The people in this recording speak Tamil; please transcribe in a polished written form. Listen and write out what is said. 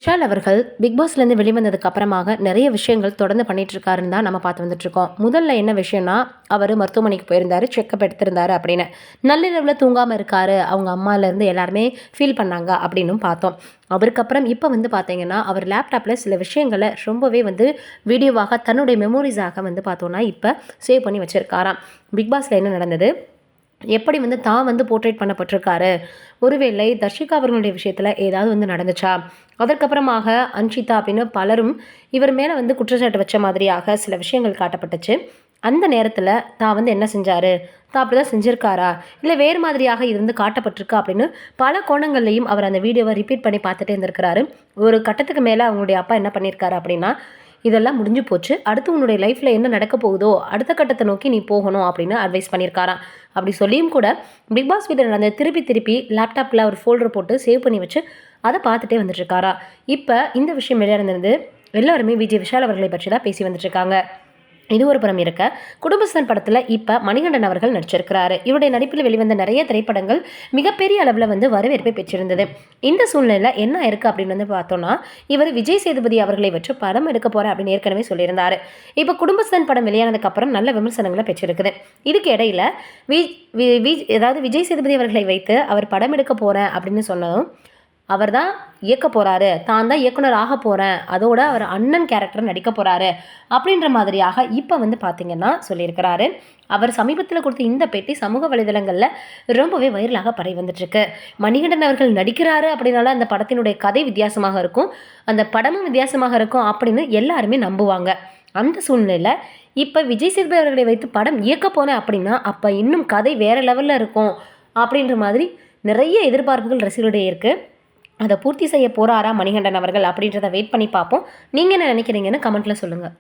விஷால் அவர்கள் பிக் பாஸ்லேருந்து வெளிவந்ததுக்கு அப்புறமாக நிறைய விஷயங்கள் தொடர்ந்து பண்ணிட்டு இருக்காருன்னு தான் நம்ம பார்த்து வந்துட்டு இருக்கோம். முதல்ல என்ன விஷயம்னா, அவர் மருத்துவமனைக்கு போயிருந்தாரு, செக்கப் எடுத்திருந்தாரு அப்படின்னு. நள்ளிரவில் தூங்காமல் இருக்காரு, அவங்க அம்மாலேருந்து எல்லாருமே ஃபீல் பண்ணாங்க அப்படின்னும் பார்த்தோம். அவருக்கப்புறம் இப்போ பார்த்தீங்கன்னா, அவர் லேப்டாப்பில் சில விஷயங்களை ரொம்பவே வீடியோவாக தன்னுடைய மெமோரிஸாக பார்த்தோன்னா இப்போ சேவ் பண்ணி வச்சிருக்காராம். பிக் பாஸில் என்ன நடந்தது, எப்படி தான் போர்ட்ரேட் பண்ணப்பட்டிருக்காரு, ஒருவேளை தர்ஷிகா அவர்களுடைய விஷயத்தில் ஏதாவது நடந்துச்சா, அதற்கப்புறமாக அன்ஷிதா அப்படின்னு பலரும் இவர் மேலே குற்றச்சாட்டு வச்ச மாதிரியாக சில விஷயங்கள் காட்டப்பட்டுச்சு. அந்த நேரத்தில் தான் என்ன செஞ்சார், தான் அப்படி தான் செஞ்சுருக்காரா, இல்லை வேறு மாதிரியாக இருந்து காட்டப்பட்டிருக்கா அப்படின்னு பல கோணங்கள்லையும் அவர் அந்த வீடியோவை ரிப்பீட் பண்ணி பார்த்துட்டே இருந்திருக்கிறாரு. ஒரு கட்டத்துக்கு மேலே அவங்களுடைய அப்பா என்ன பண்ணியிருக்காரு அப்படின்னா, இதெல்லாம் முடிஞ்சு போச்சு, அடுத்து உன்னுடைய லைஃப்பில் என்ன நடக்க போகுதோ அடுத்த கட்டத்தை நோக்கி நீ போகணும் அப்படின்னு அட்வைஸ் பண்ணியிருக்காராம். அப்படி சொல்லியும் கூட பிக் பாஸ் வீட்டில் நடந்த திருப்பி திருப்பி லேப்டாப்பில் ஒரு ஃபோல்டர் போட்டு சேவ் பண்ணி வச்சு அதை பார்த்துட்டே வந்துட்டுருக்காரா. இப்போ இந்த விஷயம் வெளியானது எல்லாருமே விஜய் விஷால் அவர்களை பற்றி தான் பேசி வந்துட்டுருக்காங்க. இது ஒரு புறம் இருக்க, குடும்பஸ்தன் படத்தில் இப்போ மணிகண்டன் அவர்கள் நடிச்சிருக்கிறாரு. இவருடைய நடிப்பில் வெளிவந்த நிறைய திரைப்படங்கள் மிகப்பெரிய அளவில் வரவேற்பை பெற்றிருந்தது. இந்த சூழ்நிலையில் என்ன இருக்குது அப்படின்னு பார்த்தோம்னா, இவர் விஜய் சேதுபதி அவர்களை வச்சு படம் எடுக்க போகிறேன் அப்படின்னு ஏற்கனவே சொல்லியிருந்தார். இப்போ குடும்பஸ்தன் படம் வெளியானதுக்கு அப்புறம் நல்ல விமர்சனங்களை பெற்றிருக்குது. இதுக்கு இடையில அதாவது விஜய் சேதுபதி அவர்களை வைத்து அவர் படம் எடுக்க போகிறேன் அப்படின்னு சொன்னதும், அவர் தான் இயக்க போகிறாரு, தான் தான் இயக்குனர் ஆக போகிறேன், அதோட அவர் அண்ணன் கேரக்டர் நடிக்க போகிறாரு அப்படின்ற மாதிரியாக இப்போ பார்த்தீங்கன்னா சொல்லியிருக்கிறாரு. அவர் சமீபத்தில் கொடுத்த இந்த பேட்டி சமூக வலைதளங்களில் ரொம்பவே வைரலாக பரவி வந்துட்டுருக்கு. மணிகண்டன் அவர்கள் நடிக்கிறாரு அப்படின்னால அந்த படத்தினுடைய கதை வித்தியாசமாக இருக்கும், அந்த படமும் வித்தியாசமாக இருக்கும் அப்படின்னு எல்லாருமே நம்புவாங்க. அந்த சூழ்நிலையில் இப்போ விஜய் சேதுபதி அவர்களை வைத்து படம் இயக்க போனேன் அப்படின்னா அப்போ இன்னும் கதை வேறு லெவலில் இருக்கும் அப்படின்ற மாதிரி நிறைய எதிர்பார்ப்புகள் ரசிகர்களுடைய இருக்குது. அதை பூர்த்தி செய்ய போகிறாரா மணிகண்டன் அவர்கள் அப்படின்றத வெயிட் பண்ணி பார்ப்போம். நீங்கள் என்ன நினைக்கிறீங்கன்னு கமெண்ட்டில் சொல்லுங்கள்.